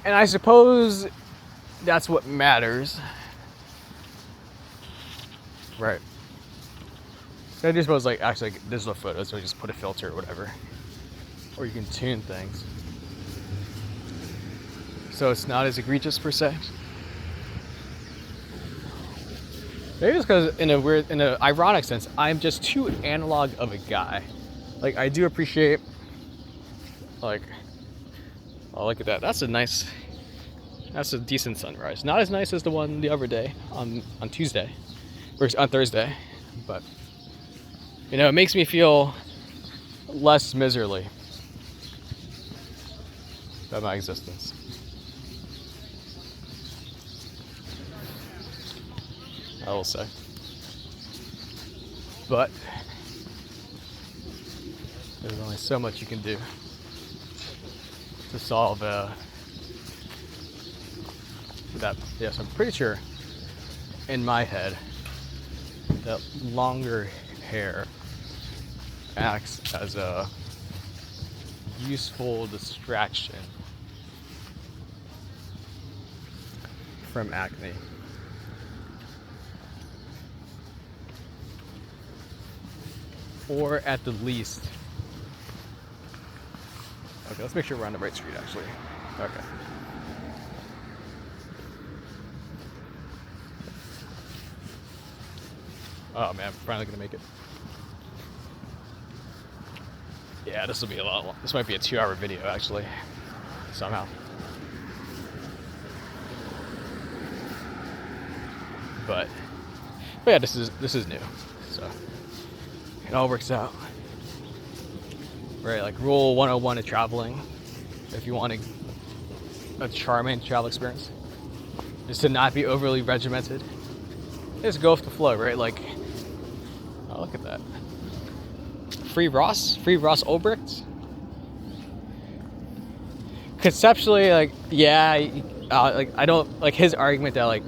And I suppose that's what matters. Right. So I do suppose, like, actually, like, digital photos, so you just put a filter or whatever. Or you can tune things. So it's not as egregious per se. Maybe it's because in an ironic sense, I'm just too analog of a guy. Like, I do appreciate, like, oh, look at that. That's a decent sunrise. Not as nice as the one the other day on Tuesday, or on Thursday, but, you know, it makes me feel less miserly about my existence. I will say. But there's only so much you can do to solve that. Yes, I'm pretty sure in my head that longer hair acts as a useful distraction from acne. Or at the least, okay, let's make sure we're on the right street actually. Okay. Oh man, finally gonna make it. Yeah, this will be a lot. This might be a 2-hour video actually, somehow. But yeah, this is new, so it all works out. Right, like rule 101 of traveling, if you want a charming travel experience, is to not be overly regimented. Just go with the flow, right? Like, oh, look at that. Free Ross Ulbricht. Conceptually, like, yeah, like I don't like his argument that like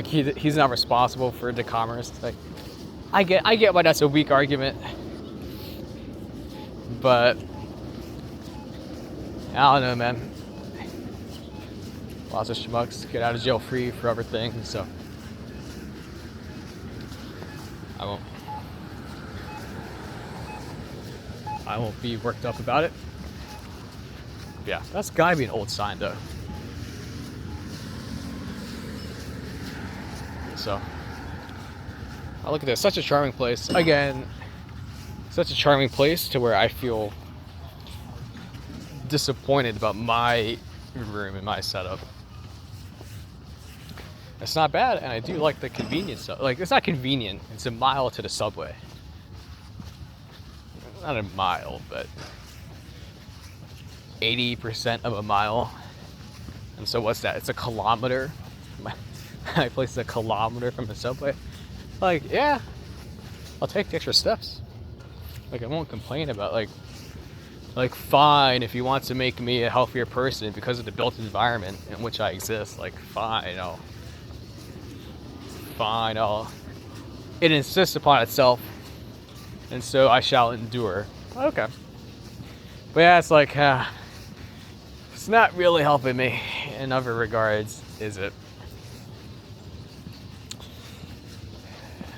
he's not responsible for the commerce. Like, I get why that's a weak argument, but I don't know, man. Lots of schmucks get out of jail free for other things, so I won't be worked up about it. Yeah, that's gotta be an old sign though. So, I look at this, such a charming place. Again, such a charming place to where I feel disappointed about my room and my setup. It's not bad, and I do like the convenience of, like, it's not convenient, it's a mile to the subway. Not a mile, but 80% of a mile. And so what's that? It's a kilometer. My place is a kilometer from the subway. Like, yeah, I'll take the extra steps. Like, I won't complain about, like fine, if you want to make me a healthier person because of the built environment in which I exist, like, fine, it insists upon itself, and so I shall endure. Okay. But yeah, it's like, it's not really helping me in other regards, is it?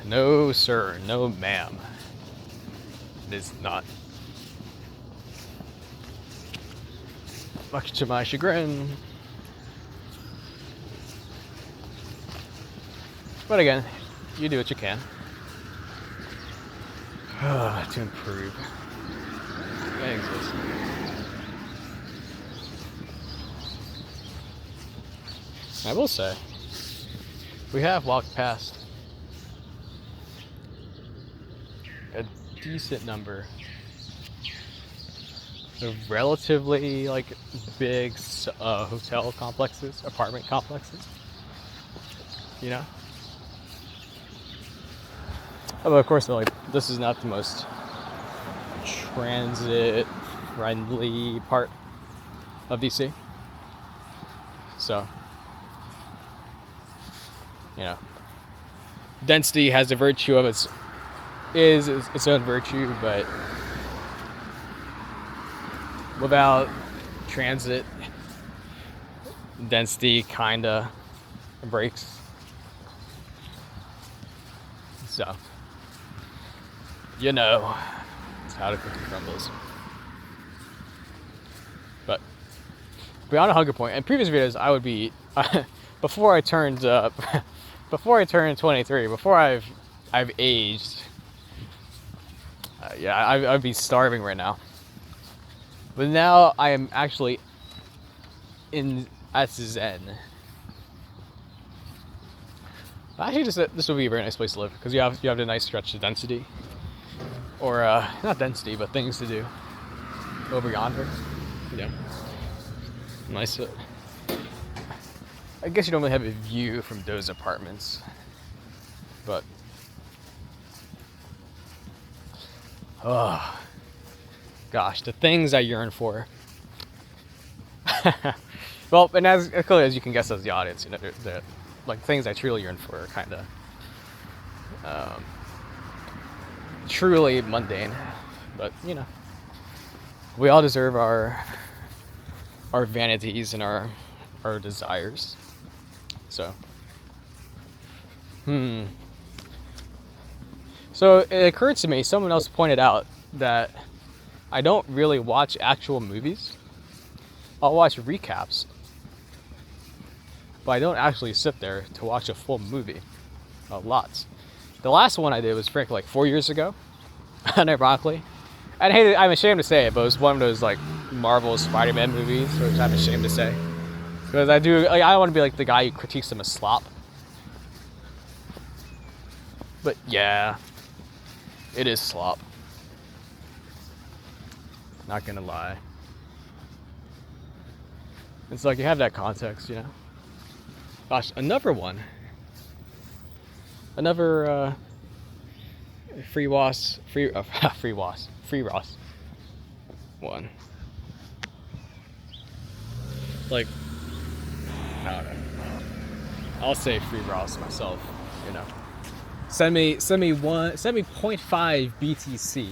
No, sir. No, ma'am. It is not. Much to my chagrin. But again, you do what you can to improve. That exists. I will say, we have walked past a decent number of relatively like big hotel complexes, apartment complexes, you know? Oh, but of course, like, this is not the most transit-friendly part of DC. So, you know, density has a virtue of its own virtue, but without transit density kinda breaks. So, you know, it's how the cookie crumbles. But beyond a hunger point, in previous videos, I would be before I turned 23, before I've aged. Yeah, I'd be starving right now. But now I am actually at Zen. Actually, this would be a very nice place to live because you have a nice stretch of density, or not density, but things to do over yonder. Yeah, nice. I guess you don't really have a view from those apartments, but oh gosh, the things I yearn for. Well, and as clearly as you can guess as the audience, you know, the like things I truly yearn for are kind of truly mundane, but you know, we all deserve our vanities and our desires. So, So it occurred to me, someone else pointed out that I don't really watch actual movies. I'll watch recaps, but I don't actually sit there to watch a full movie. Lots. The last one I did was frankly like 4 years ago, unironically. And hey, I'm ashamed to say it, but it was one of those like Marvel Spider-Man movies, which I'm ashamed to say. Because I don't want to be like the guy who critiques them as slop. But yeah, it is slop. Not gonna lie. It's like you have that context, you know. Gosh, another one. Another free Ross one. Like, I don't know. I'll say free Ross myself, you know. Send me 0.5 BTC.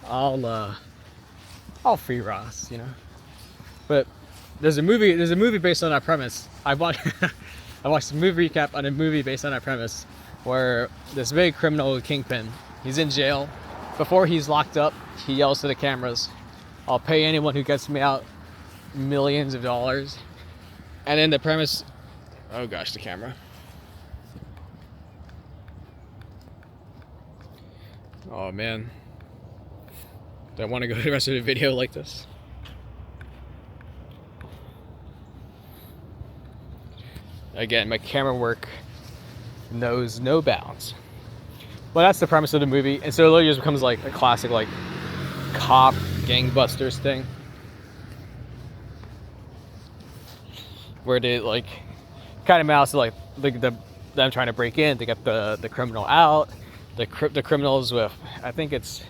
I'll free Ross, you know. But there's a movie based on that premise. I watched a movie recap on a movie based on that premise where this big criminal kingpin, he's in jail. Before he's locked up, he yells to the cameras, "I'll pay anyone who gets me out millions of dollars." And then the premise, oh gosh, the camera. Oh man. Do I want to go the rest of the video like this? Again, my camera work knows no bounds. Well, that's the premise of the movie, and so it literally just becomes like a classic like cop gangbusters thing, where they like kind of mouse like them trying to break in to get the criminal out. The criminals with, I think it's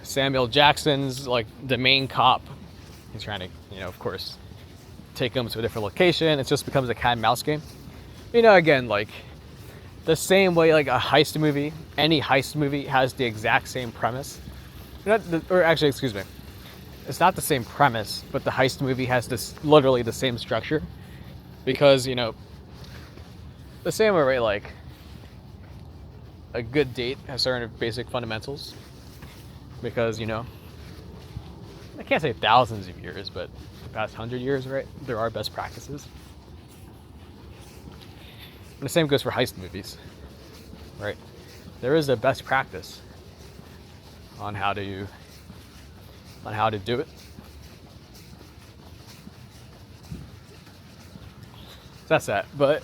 Samuel Jackson's like the main cop. He's trying to, you know, of course, take them to a different location. It just becomes a cat and mouse game. You know, again, like the same way like a heist movie, any heist movie has the exact same premise. Or actually, excuse me, it's not the same premise, but the heist movie has this literally the same structure, because you know, the same way, right? Like a good date has certain basic fundamentals, because you know, I can't say thousands of years, but the past 100 years, right? There are best practices. And the same goes for heist movies, right? There is a best practice on how to do it. So that's that. But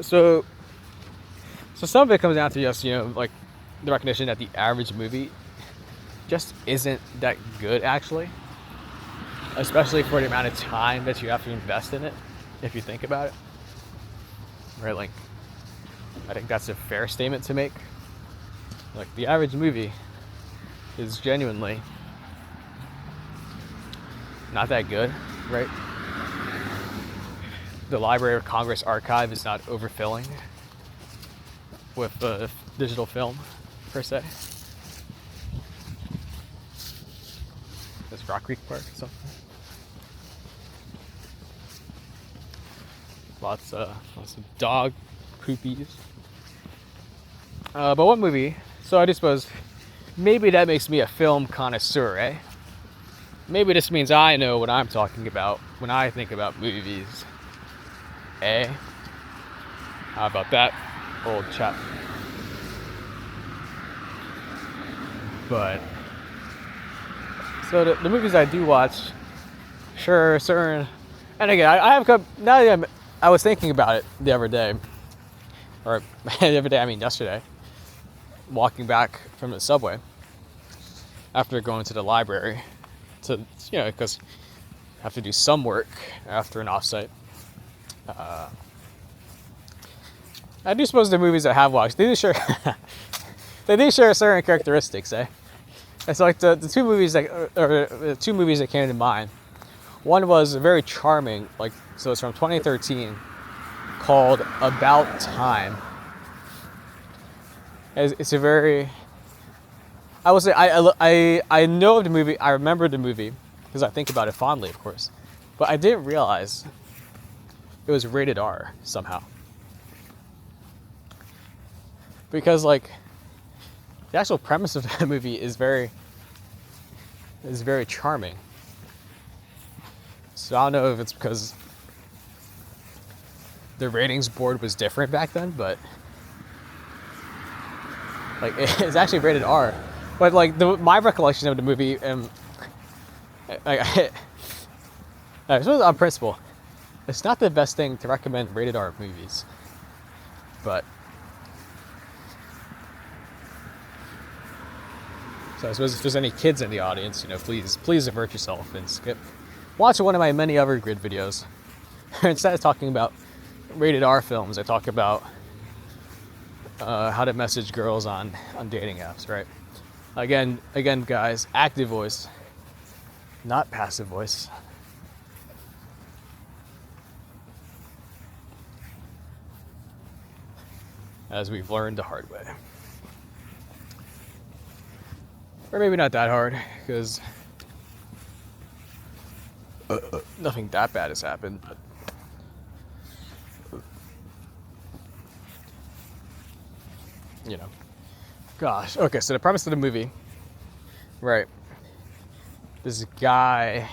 so some of it comes down to just, you know, like the recognition that the average movie just isn't that good, actually, especially for the amount of time that you have to invest in it, if you think about it, right? Like, I think that's a fair statement to make. Like, the average movie is genuinely not that good, right? The Library of Congress archive is not overfilling with digital film, per se. This Rock Creek Park or something. Lots of dog poopies. But what movie? So I just suppose maybe that makes me a film connoisseur, eh? Maybe this means I know what I'm talking about when I think about movies, eh? How about that, old chap? But so the movies I do watch, sure, certain, and again, I have come now that I was thinking about it the other day, or the other day, I mean yesterday, walking back from the subway after going to the library to, because I have to do some work after an offsite. I do suppose the movies I have watched, they do share they do share certain characteristics, eh? It's like the two movies that came to mind. One was very charming, so it's from 2013, called About Time. It's a very, I would say, I know of the movie, I remember the movie, because I think about it fondly, of course, but I didn't realize it was rated R somehow. Because the actual premise of that movie is very charming. So I don't know if it's because the ratings board was different back then, but it's actually rated R. But my recollection of the movie, I suppose on principle, it's not the best thing to recommend rated R movies, but. So I suppose if there's any kids in the audience, please avert yourself and watch one of my many other grid videos. Instead of talking about rated R films, I talk about how to message girls on dating apps, right? Again, guys, active voice, not passive voice. As we've learned the hard way. Or maybe not that hard, because nothing that bad has happened, but gosh. Okay, so the premise of the movie, right? This guy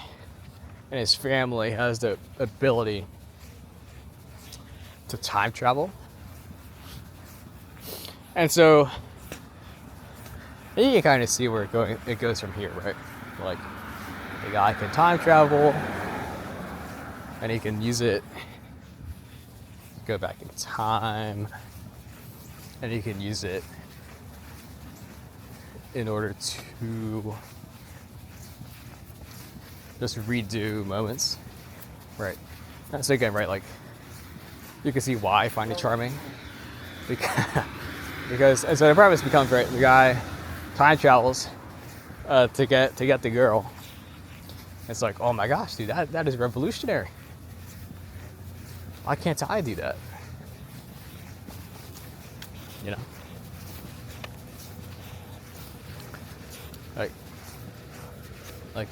and his family has the ability to time travel. And so you can kind of see where it goes from here, right? The guy can time travel, and he can use it to go back in time, and he can use it in order to just redo moments, right? And so again, right, you can see why I find it charming, because and so the premise becomes, right, the guy time travels to get the girl. It's oh my gosh, dude, that is revolutionary. Why can't I do that?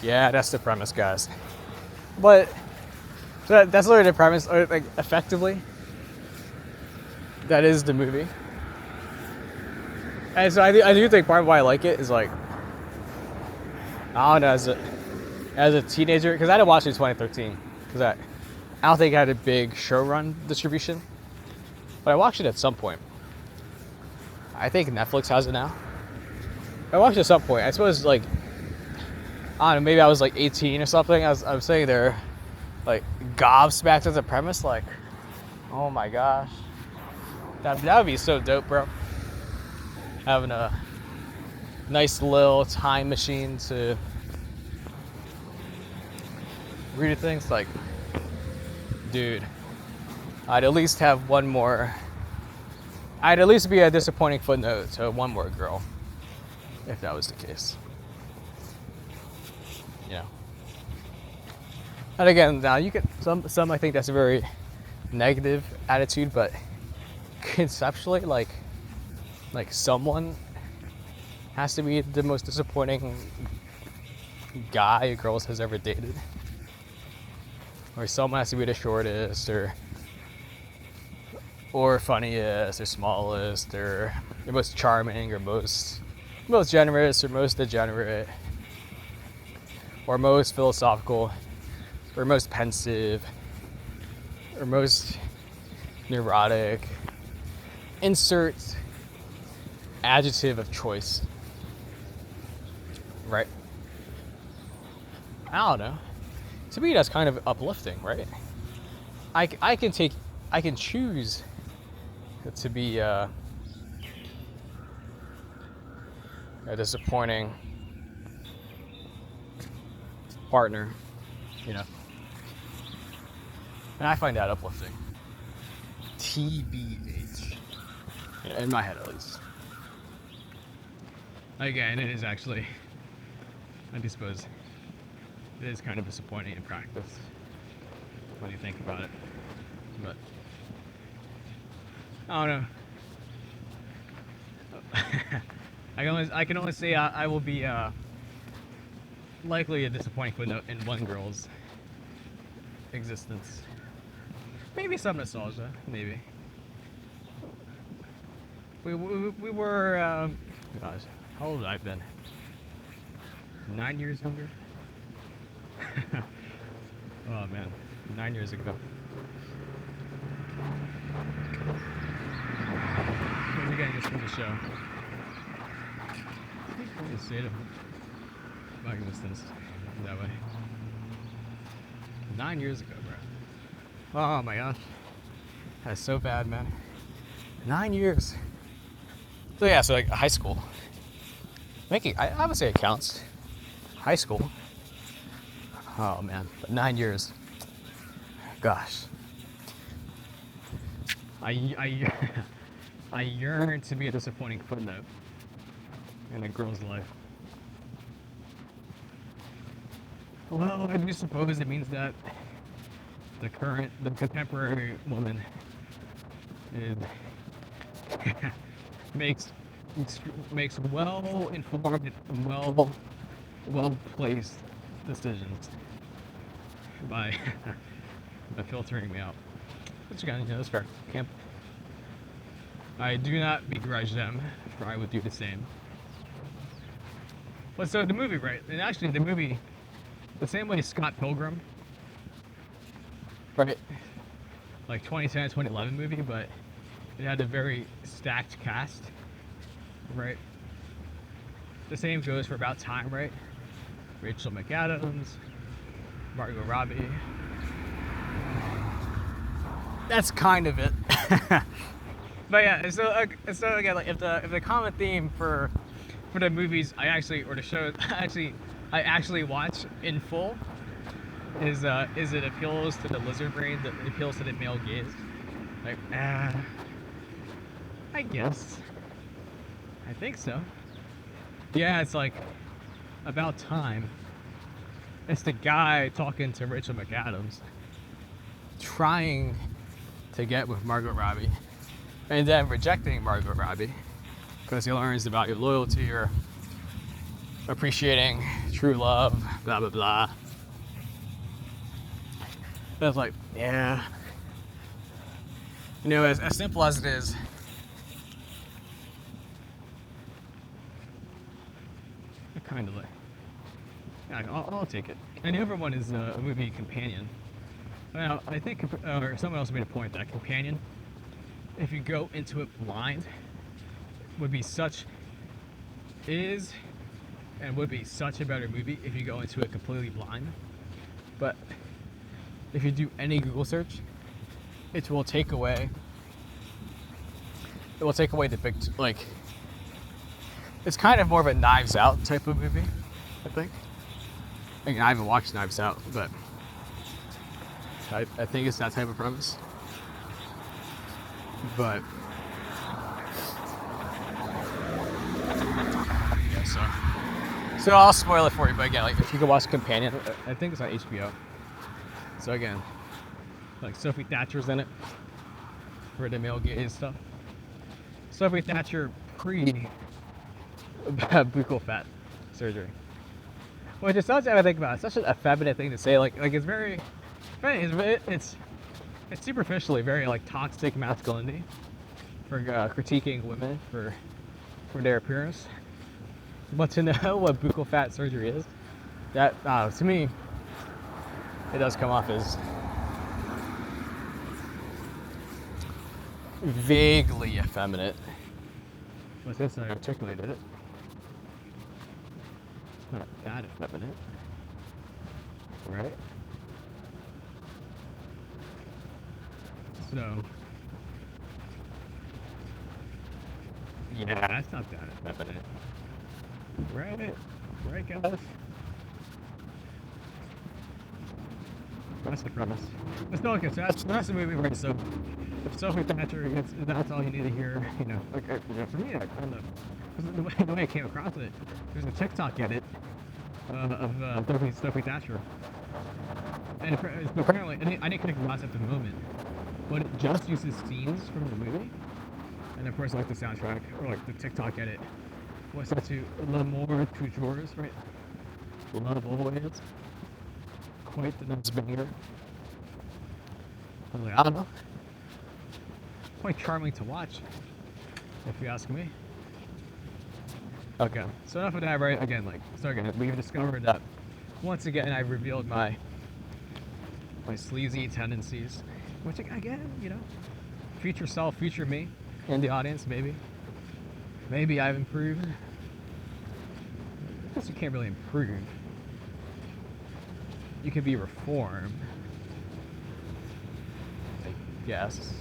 Yeah, that's the premise, guys. But so that's literally the premise, or effectively, that is the movie. And so I do think part of why I like it is I don't know, as a teenager, because I didn't watch it in 2013, because I don't think I had a big showrun distribution, but I watched it at some point. I think Netflix has it now. I watched it at some point. I suppose I don't know, maybe I was 18 or something. I was sitting there gobsmacked at the premise, oh my gosh, that would be so dope, bro. Having a nice little time machine to read things, dude, I'd at least have one more. I'd at least be a disappointing footnote to one more girl, if that was the case. And again, now you get some I think that's a very negative attitude, but conceptually, someone has to be the most disappointing guy a girl has ever dated, or someone has to be the shortest, or funniest, or smallest, or the most charming, or most generous, or most degenerate, or most philosophical, or most pensive, or most neurotic. Insert adjective of choice. Right? I don't know. To me, that's kind of uplifting, right? I can choose to be a disappointing partner, you know, and I find that uplifting. TBH, in my head at least. Again, it is actually, I do suppose, it is kind of disappointing in practice when you think about it, but I don't know. I can only say I will be likely a disappointing footnote in one girl's existence. Maybe some nostalgia, maybe. We were, gosh, how old have I been? 9 years younger? Oh man, 9 years ago. Once again, just from the show. I think I'm the state of my existence that way. 9 years ago, bro. Oh my gosh. That's so bad, man. 9 years. So yeah, so like high school. I would say it counts. High school. Oh man, but 9 years. Gosh. I yearn to be a disappointing footnote in a girl's life. Well, I do suppose it means that the contemporary woman is makes well-informed and well-placed decisions by filtering me out. Which again, that's fair. I do not begrudge them, for I would do the same. But so the movie, right? And actually, the movie, the same way Scott Pilgrim, right? Like 2010, 2011 movie, but it had a very stacked cast, right? The same goes for About Time, right? Rachel McAdams, Margot Robbie. That's kind of it. But yeah, so again, like if the common theme for the movies I actually, or the shows I actually watch in full is it appeals to the lizard brain, that it appeals to the male gaze. Like, I guess. I think so. Yeah, it's like About Time. It's the guy talking to Rachel McAdams, trying to get with Margot Robbie, and then rejecting Margot Robbie because he learns about your loyalty or appreciating true love, blah blah blah. That's like, yeah, you know, as simple as it is, I kind of like, yeah, I'll take it. And the other one is a movie Companion. Now, I think, or someone else made a point that Companion, if you go into it blind, would be such a better movie if you go into it completely blind. But if you do any Google search, it will take away the big, like, it's kind of more of a Knives Out type of movie, I think. I mean, I haven't watched Knives Out, but I think it's that type of premise. But yeah, so I'll spoil it for you. But again, like if you can watch Companion, I think it's on HBO. So again, like Sophie Thatcher's in it for the male gaze stuff. Sophie Thatcher pre buccal fat surgery. Which is such, I think about it, such an effeminate thing to say. Like it's very, it's superficially very like toxic masculinity for critiquing women for their appearance. But to know what buccal fat surgery is, that to me, it does come off as vaguely effeminate. But since I articulated it, not that effeminate, right? So, yeah, that's not that effeminate, right? Right, guys? That's the premise. It's not like that's the movie where so if Sophie Thatcher gets, that's all you need to hear, you know. Like for me, I kind of the way I came across it, there's a TikTok edit of Sophie Thatcher, and apparently I didn't connect the dots at the moment, but it just uses scenes from the movie, and of course like the soundtrack or like the TikTok edit was set to L'amour toujours, right? Love always. Quite the nice banger. I don't know. Quite charming to watch, if you ask me. Okay, so enough of that, right? Again, we've discovered that once again I've revealed my sleazy tendencies, which again, you know, future self, future me, in the audience, maybe I've improved. I guess you can't really improve. You can be reformed, I guess.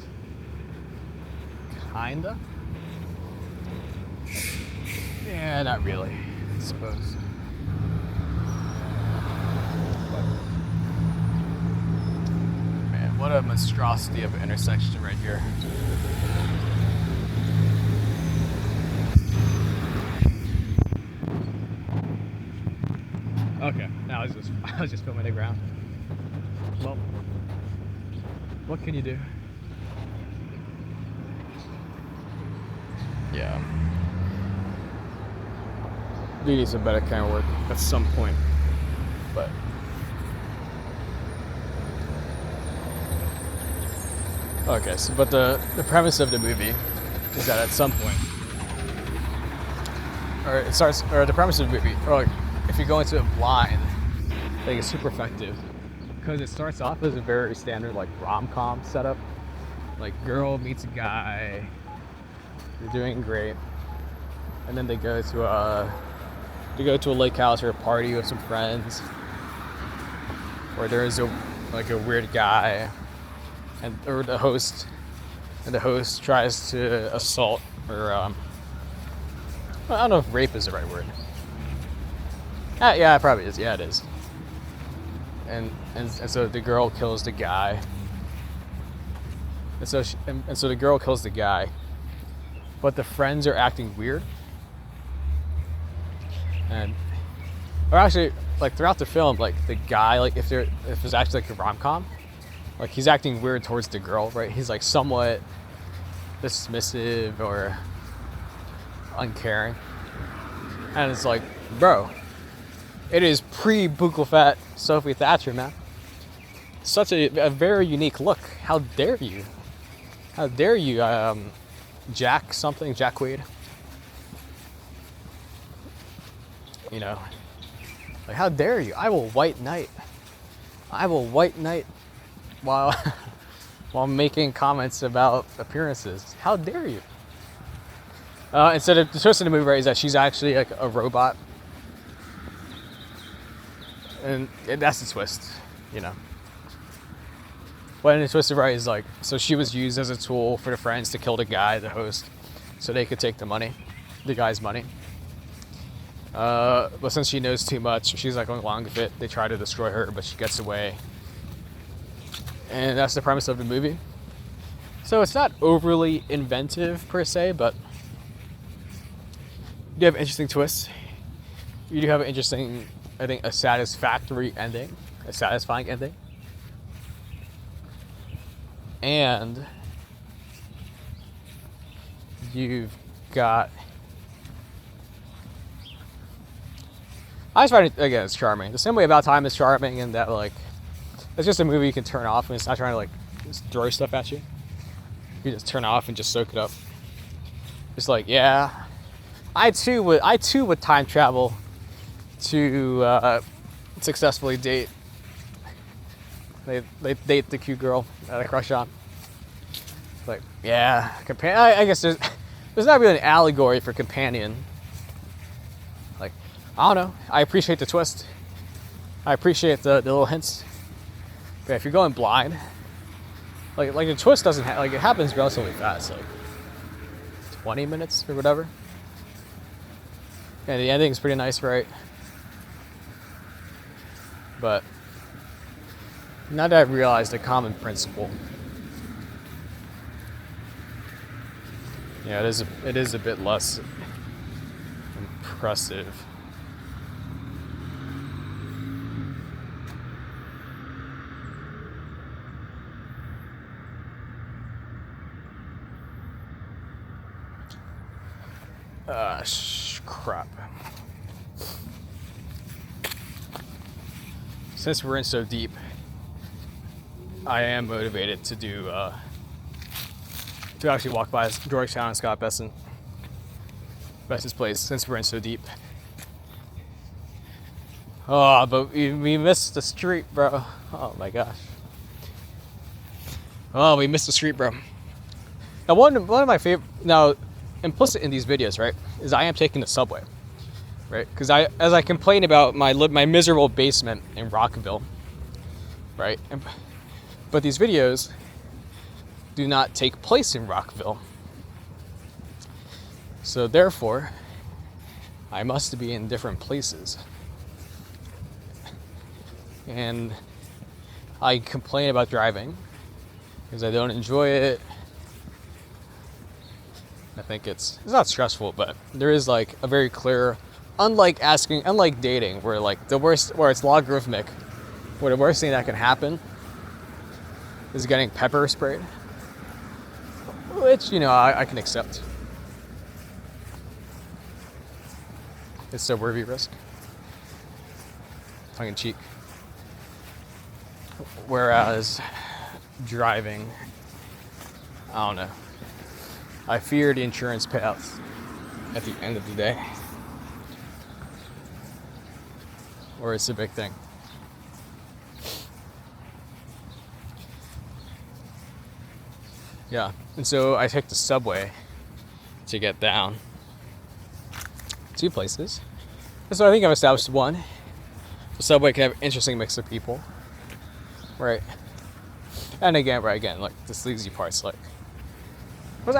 Kinda. Yeah, not really, I suppose. But, man, what a monstrosity of an intersection right here. Okay, now I was just filming the ground. Well, what can you do? Yeah. You need some better camera work at some point, but okay. So, but the premise of the movie is that at some point, the premise of the movie, or like, if you go into it blind, I think it's super effective because it starts off as a very standard like rom-com setup. Like girl meets a guy, they're doing great, and then they go to a lake house or a party with some friends, where there is a weird guy, or the host tries to assault or I don't know if rape is the right word. Yeah, it probably is. Yeah, it is. And so the girl kills the guy. And so the girl kills the guy, but the friends are acting weird. Or actually, like throughout the film, like the guy, like if it's actually like a rom-com, like he's acting weird towards the girl, right? He's like somewhat dismissive or uncaring, and it's like, bro. It is pre-buccal fat Sophie Thatcher, man. Such a very unique look. How dare you? How dare you, Jack Quaid? You know, like how dare you? I will white knight while while making comments about appearances. How dare you? Instead of the twist in the movie, right, is that she's actually like a robot. And that's the twist, you know. But in the twist of right is like, so she was used as a tool for the friends to kill the guy, the host, so they could take the guy's money. But since she knows too much, she's like going along with it. They try to destroy her, but she gets away. And that's the premise of the movie. So it's not overly inventive per se, but you do have interesting twists. You do have an interesting, I think, a satisfying ending. And you've got, I just find it, again, it's charming. The same way About Time is charming, and that like it's just a movie you can turn off and it's not trying to like just throw stuff at you. You just turn off and just soak it up. It's like, yeah, I too would time travel to successfully date. They date the cute girl that I crush on. It's like, yeah, I guess there's not really an allegory for companion. Like, I don't know. I appreciate the twist. I appreciate the little hints. But if you're going blind, like the twist doesn't like it happens relatively fast, like 20 minutes or whatever. And the ending's pretty nice, right? But now that I've realized a common principle, yeah, it is a bit less impressive. Crap. Since we're in so deep, I am motivated to do to actually walk by Georgetown and Scott Besson's place since we're in so deep. Oh, but we missed the street, bro. Oh my gosh. Oh, we missed the street, bro. Now one of my favorite, now implicit in these videos, right, is I am taking the subway, right? Because as I complain about my miserable basement in Rockville, right? But these videos do not take place in Rockville. So therefore, I must be in different places. And I complain about driving because I don't enjoy it. I think it's not stressful, but there is like a very clear, unlike dating, where like where it's logarithmic, where the worst thing that can happen is getting pepper sprayed, which, you know, I can accept. It's a worthy risk, tongue in cheek. Whereas driving, I don't know. I fear the insurance payouts at the end of the day. Or it's a big thing. Yeah, and so I take the subway to get down. 2 places. So I think I've established one. The subway can have an interesting mix of people. Right. And again, like the sleazy parts, like was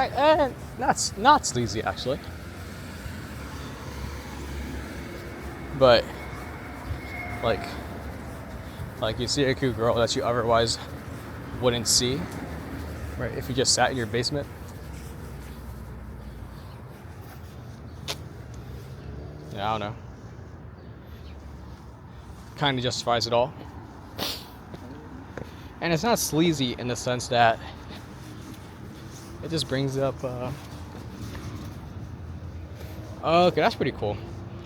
not sleazy actually, but like you see a cute girl that you otherwise wouldn't see, right, if you just sat in your basement. Yeah, I don't know. Kind of justifies it all. And it's not sleazy in the sense that it just brings up, okay, that's pretty cool.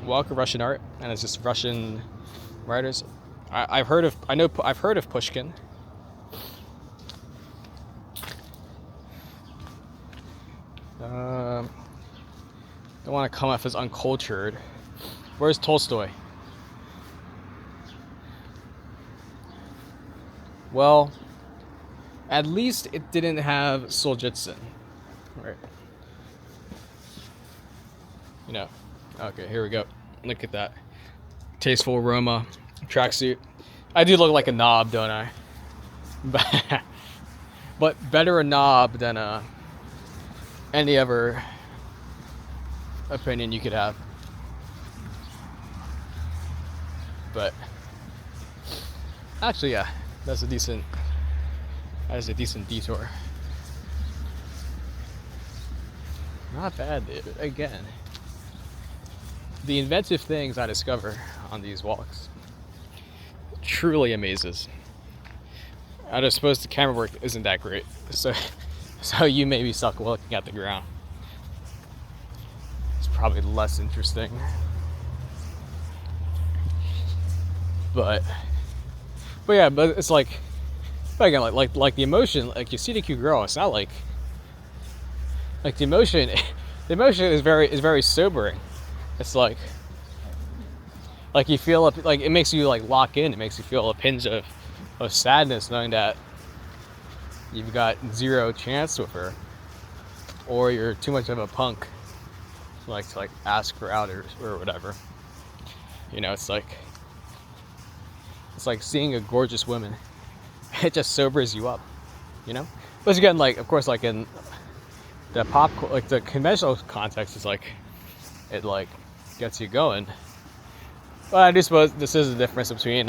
Walk of Russian art, and it's just Russian writers. I've heard of Pushkin. Don't want to come off as uncultured. Where's Tolstoy? Well, at least it didn't have Solzhenitsyn, right? You know, okay, here we go. Look at that. Tasteful aroma, tracksuit. I do look like a knob, don't I? But better a knob than any other opinion you could have. But actually, yeah, that's a decent detour. Not bad, dude. Again, the inventive things I discover on these walks truly amazes. I just suppose the camera work isn't that great, so you may be stuck looking at the ground. It's probably less interesting. But yeah, but it's like, but again, like the emotion, like you see the cute girl, it's not like the emotion, the emotion is very sobering. It's like you feel like it makes you like lock in. It makes you feel a pinch of sadness knowing that you've got zero chance with her, or you're too much of a punk to ask her out or whatever. You know, it's like seeing a gorgeous woman. It just sobers you up, you know. But again, like of course, like in the like the conventional context, is like it like gets you going. But I do suppose this is the difference between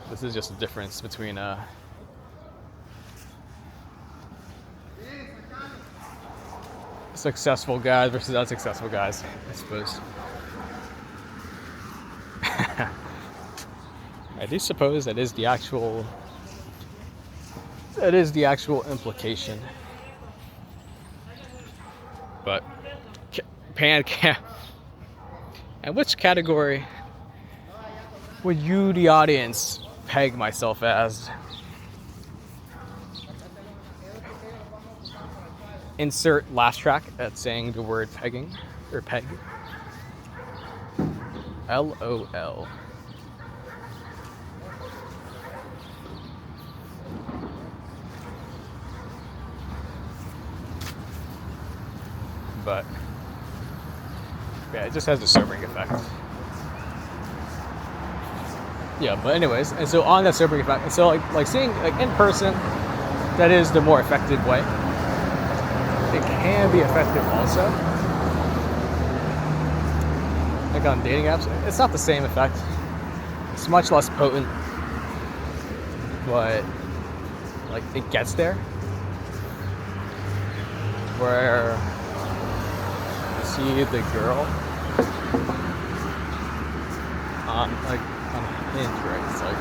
this is just a difference between successful guys versus unsuccessful guys, I suppose. I do suppose that is the actual implication. But and which category would you, the audience, peg myself as? Insert last track at saying the word pegging or peg. LOL. But yeah, it just has a sobering effect. Yeah, but anyways, and so on that sobering effect, and so like seeing like in person, that is the more effective way. It can be effective also. Like on dating apps, it's not the same effect. It's much less potent, but like it gets there. Where see the girl on Hinge, right? It's like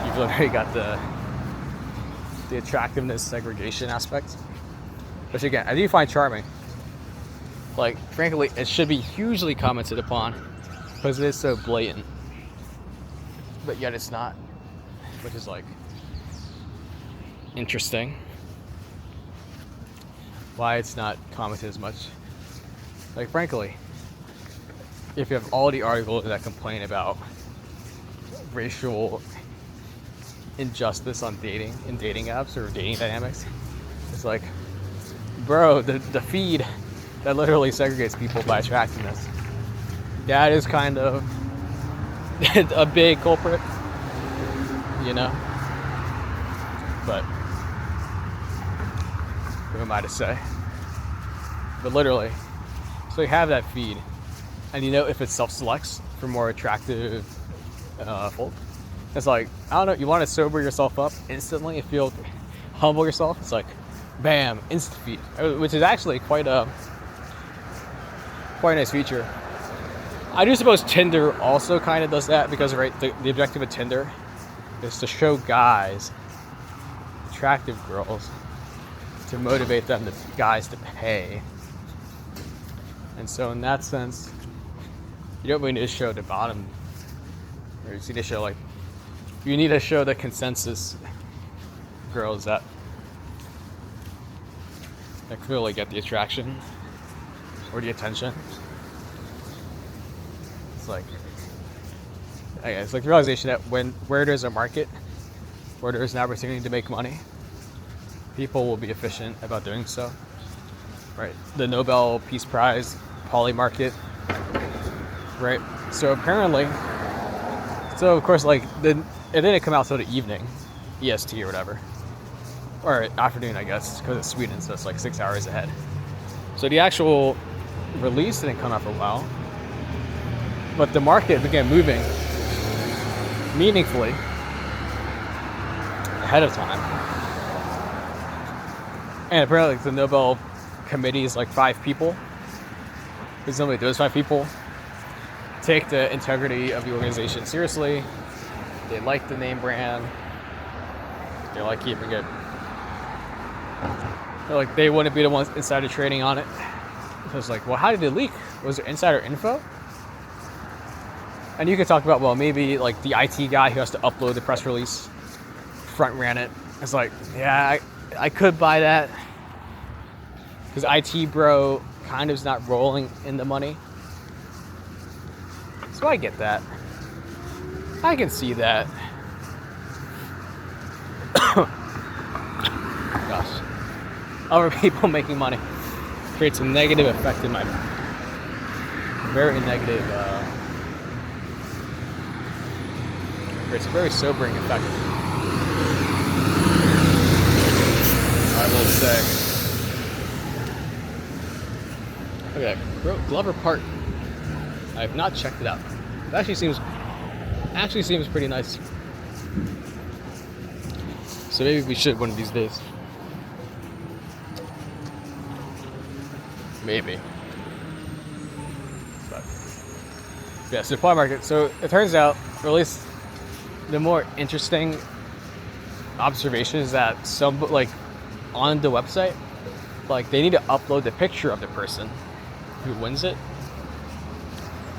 you've already got the attractiveness segregation aspect, which again I do find charming. Like frankly, it should be hugely commented upon because it is so blatant, but yet it's not, which is like interesting. Why it's not commented as much. Like frankly, if you have all the articles that complain about racial injustice on dating apps or dating dynamics, it's like, bro, the feed that literally segregates people by attractiveness, that is kind of a big culprit, you know. But who am I to say? But literally, so you have that feed, and you know if it self-selects for more attractive folk. It's like, I don't know, you want to sober yourself up instantly if you'll humble yourself. It's like, bam, instant feed, which is actually quite a nice feature. I do suppose Tinder also kind of does that because, right, the objective of Tinder is to show guys, attractive girls, to motivate them, guys, to pay. And so in that sense, you don't really need to show the bottom, or you need to show you need to show the consensus girls that clearly get the attraction or the attention. It's like the realization that where there's a market, where there's an opportunity to make money, people will be efficient about doing so. Right? The Nobel Peace Prize poly market. Right? So apparently, of course, it didn't come out till the evening, EST or whatever, or afternoon, I guess, because it's Sweden, so it's like 6 hours ahead. So the actual release didn't come out for a while, but the market began moving meaningfully ahead of time. And apparently the Nobel committee is 5 people. Presumably those 5 people take the integrity of the organization seriously. They like the name brand. They like keeping it. They wouldn't be the ones insider trading on it. So it's like, well, how did it leak? Was there insider info? And you could talk about, well, maybe like the IT guy who has to upload the press release front ran it. It's like, yeah, I could buy that. Because IT bro kind of is not rolling in the money. So I get that. I can see that. Gosh. Other people making money creates a negative effect in my very negative, creates a very sobering effect. I will say. Look at that, Glover Park. I have not checked it out. It actually seems pretty nice. So maybe we should one of these days. Maybe. But yeah, supply market. So it turns out, or at least the more interesting observation is that some, like, on the website, like, they need to upload the picture of the person who wins it.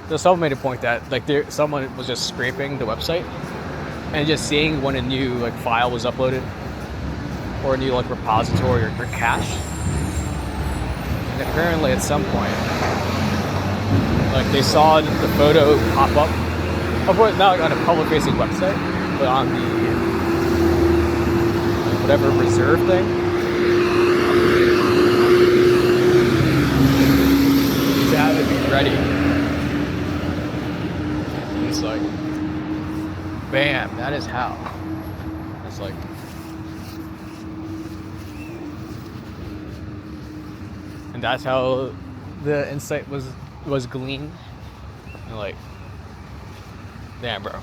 So someone made a point that, like, someone was just scraping the website and just seeing when a new, like, file was uploaded or a new, like, repository or cache. And apparently at some point, like, they saw the photo pop up, of course not like on a public-facing website, but on the, like, whatever reserve thing. To have it be ready. And it's like, bam, that is how. It's like, and that's how the insight was gleaned. And like, damn, bro,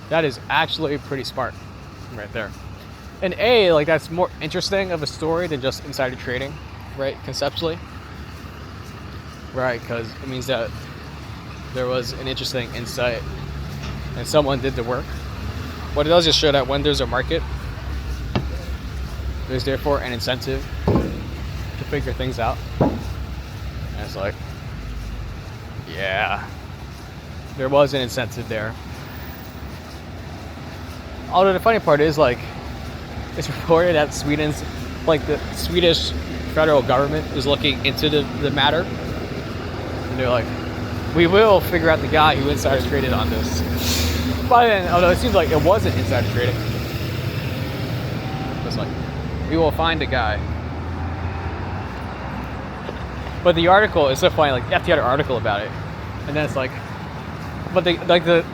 that is actually pretty smart right there. And like, that's more interesting of a story than just insider trading, right? Conceptually, right? Because it means that there was an interesting insight and someone did the work. What it does is show that when there's a market, there's therefore an incentive to figure things out. And it's like, yeah, there was an incentive there. Although the funny part is, like, it's reported that the Swedish federal government is looking into the matter. And they're like, we will figure out the guy who insider traded on this. But then, although it seems like it wasn't insider trading, it's like, we will find a guy. But the article is so funny, like, FT had an article about it. And then it's like, but the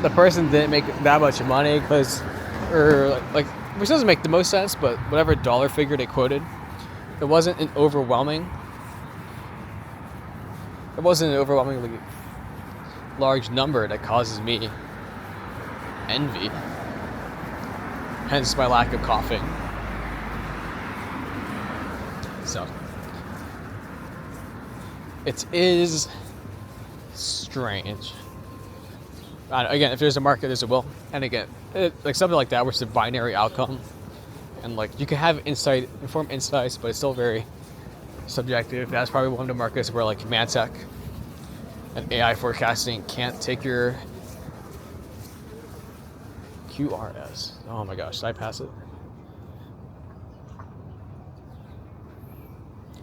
person didn't make that much money because, or like, which doesn't make the most sense, but whatever dollar figure they quoted, it wasn't an overwhelmingly large number that causes me envy. Hence my lack of coughing. So, it is strange. Again, if there's a market, there's a will. And again, like something like that, where it's a binary outcome, and like you can have informed insights, but it's still very subjective. That's probably one of the markets where, like, Mantech and AI forecasting can't take your QRS. Oh my gosh, did I pass it?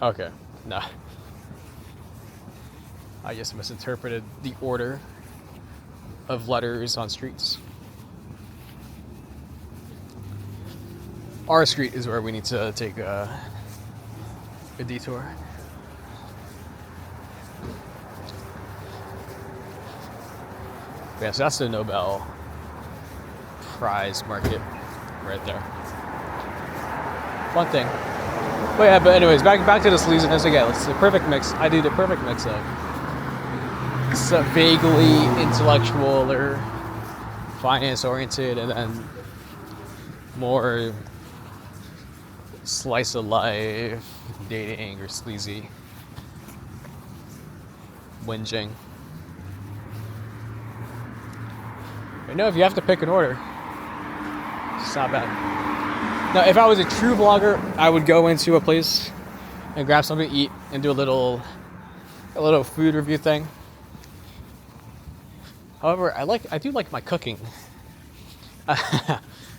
Okay, nah. I just misinterpreted the order of letters on streets. Our street is where we need to take a detour. Yeah, so that's the Nobel Prize market right there. Fun thing. But yeah, but anyways, back to the sleaziness again. It's the perfect mix. I do the perfect mix of some vaguely intellectual or finance oriented, and then more slice of life, dating, or sleazy whinging. But no, if you have to pick an order, it's not bad. Now, if I was a true vlogger, I would go into a place and grab something to eat and do a little food review thing. However, I do like my cooking.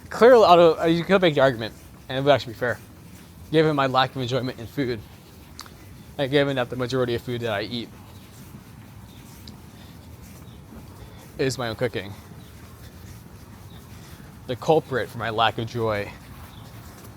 Clearly, although you could make the argument, and it would actually be fair, given my lack of enjoyment in food, and given that the majority of food that I eat is my own cooking, the culprit for my lack of joy